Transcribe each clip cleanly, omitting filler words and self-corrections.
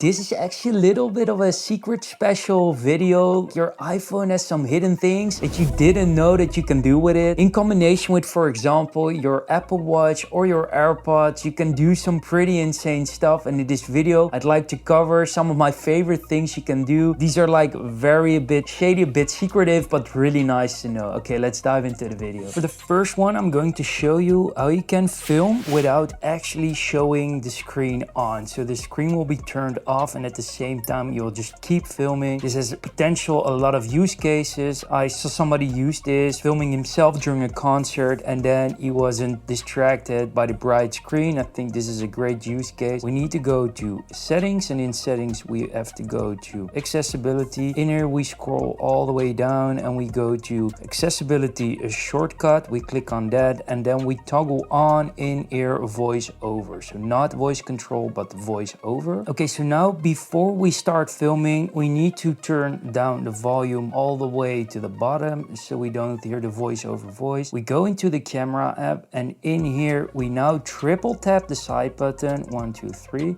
This is actually a little bit of a secret special video. Your iPhone has some hidden things that you didn't know that you can do with it. In combination with, for example, your Apple Watch or your AirPods, you can do some pretty insane stuff. And in this video, I'd like to cover some of my favorite things you can do. These are like very a bit shady, a bit secretive, but really nice to know. Okay, let's dive into the video. For the first one, I'm going to show you how you can film without actually showing the screen on. So the screen will be turned off and at the same time you'll just keep filming. This has potential a lot of use cases. I saw somebody use this filming himself during a concert and then he wasn't distracted by the bright screen. I think this is a great use case. We need to go to settings, and in settings we have to go to accessibility. In here we scroll all the way down and we go to accessibility, a shortcut. We click on that and then we toggle on in-ear voice over. So not voice control but voice over. Okay, so now before we start filming, we need to turn down the volume all the way to the bottom so we don't hear the voice over voice. We go into the camera app and in here we now triple tap the side button, 1, 2, 3,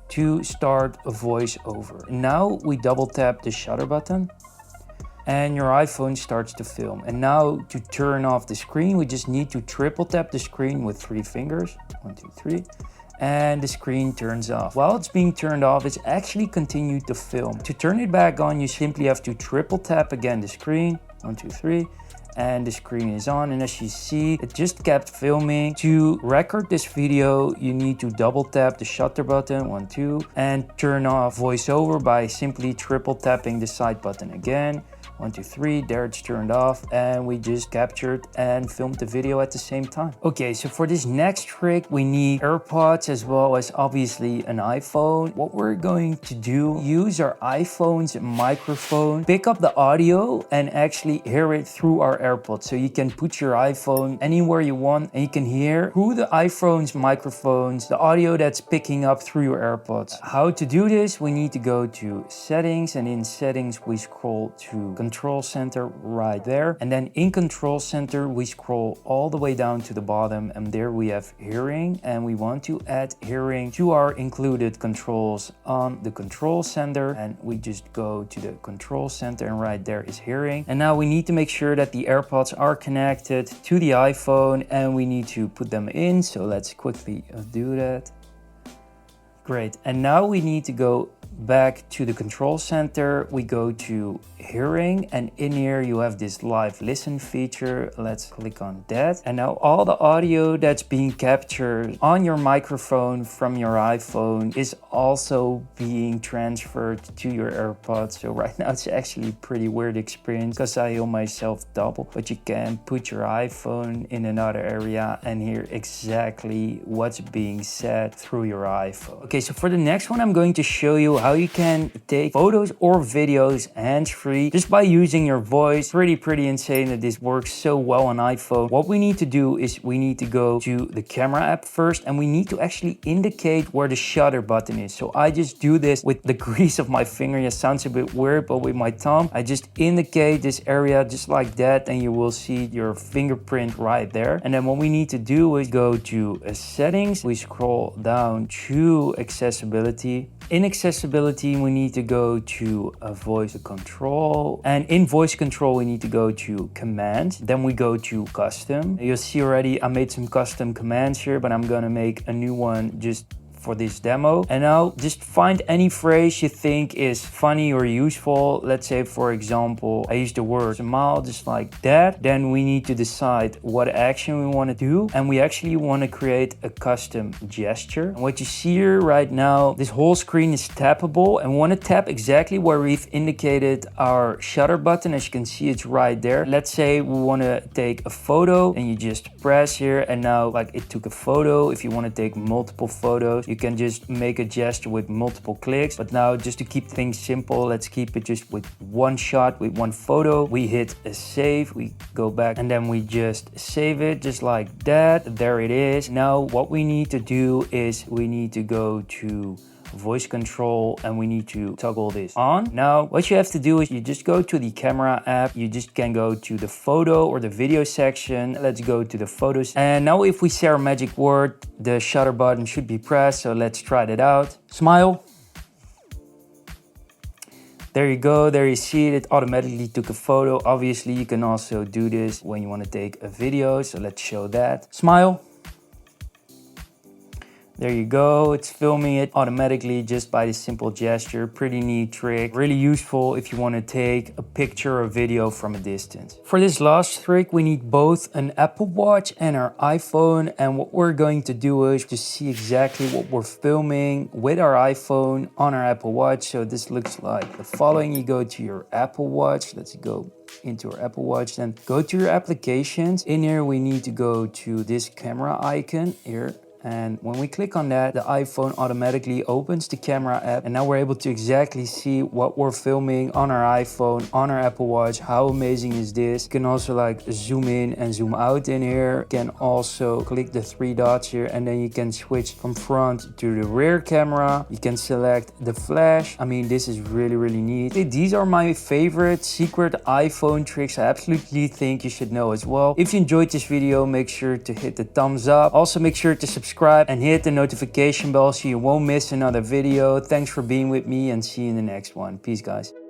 to start a voice over. Now we double tap the shutter button and your iPhone starts to film. And now to turn off the screen, we just need to triple tap the screen with 3 fingers, 1, 2, 3. And the screen turns off. While it's being turned off, it's actually continued to film. To turn it back on, you simply have to triple tap again the screen, 1, 2, 3, and the screen is on. And as you see, it just kept filming. To record this video, you need to double tap the shutter button, 1, 2, and turn off voiceover by simply triple tapping the side button again. 1, 2, 3, there it's turned off and we just captured and filmed the video at the same time. Okay, so for this next trick, we need AirPods as well as obviously an iPhone. What we're going to do, use our iPhone's microphone, pick up the audio and actually hear it through our AirPods. So you can put your iPhone anywhere you want and you can hear through the iPhone's microphones, the audio that's picking up through your AirPods. How to do this? We need to go to settings and in settings, we scroll to control center right there, and then in control center we scroll all the way down to the bottom and there we have hearing, and we want to add hearing to our included controls on the control center, and we just go to the control center and right there is hearing. And now we need to make sure that the AirPods are connected to the iPhone and we need to put them in, so let's quickly do that. Great, and now we need to go back to the control center. We go to hearing and in here you have this live listen feature. Let's click on that, and now all the audio that's being captured on your microphone from your iPhone is also being transferred to your AirPods. So right now it's actually a pretty weird experience because I hear myself double, but you can put your iPhone in another area and hear exactly what's being said through your iPhone. Okay, so for the next one I'm going to show you how you can take photos or videos hands-free just by using your voice. Pretty insane that this works so well on iPhone. What we need to do is we need to go to the camera app first and we need to actually indicate where the shutter button is. So I just do this with the grease of my finger. It sounds a bit weird, but with my thumb I just indicate this area just like that and you will see your fingerprint right there. And then what we need to do is go to settings, we scroll down to accessibility. In accessibility, we need to go to voice control, and in voice control, we need to go to commands. Then we go to custom. You'll see already I made some custom commands here, but I'm gonna make a new one just for this demo. And now just find any phrase you think is funny or useful. Let's say, for example, I use the word smile just like that. Then we need to decide what action we want to do. And we actually want to create a custom gesture. And what you see here right now, this whole screen is tappable, and we want to tap exactly where we've indicated our shutter button. As you can see, it's right there. Let's say we want to take a photo and you just press here and now like it took a photo. If you want to take multiple photos, you can just make a gesture with multiple clicks. But now just to keep things simple, let's keep it just with one shot, with one photo. We hit a save, we go back and then we just save it just like that. There it is. Now what we need to do is we need to go to voice control and we need to toggle this on. Now what you have to do is you just go to the camera app, you just can go to the photo or the video section. Let's go to the photos, and now if we say our magic word, the shutter button should be pressed. So let's try that out. Smile. There you go, there you see it. It automatically took a photo. Obviously, you can also do this when you want to take a video. So let's show that. Smile. There you go, it's filming it automatically just by this simple gesture. Pretty neat trick. Really useful if you want to take a picture or video from a distance. For this last trick, we need both an Apple Watch and our iPhone. And what we're going to do is to see exactly what we're filming with our iPhone on our Apple Watch. So this looks like the following. You go to your Apple Watch. Let's go into our Apple Watch, then go to your applications. In here, we need to go to this camera icon here. And when we click on that, the iPhone automatically opens the camera app. And now we're able to exactly see what we're filming on our iPhone, on our Apple Watch. How amazing is this? You can also like zoom in and zoom out in here. You can also click the three dots here and then you can switch from front to the rear camera. You can select the flash. I mean, this is really, really neat. These are my favorite secret iPhone tricks I absolutely think you should know as well. If you enjoyed this video, make sure to hit the thumbs up. Also make sure to subscribe and hit the notification bell so you won't miss another video. Thanks for being with me and see you in the next one. Peace, guys.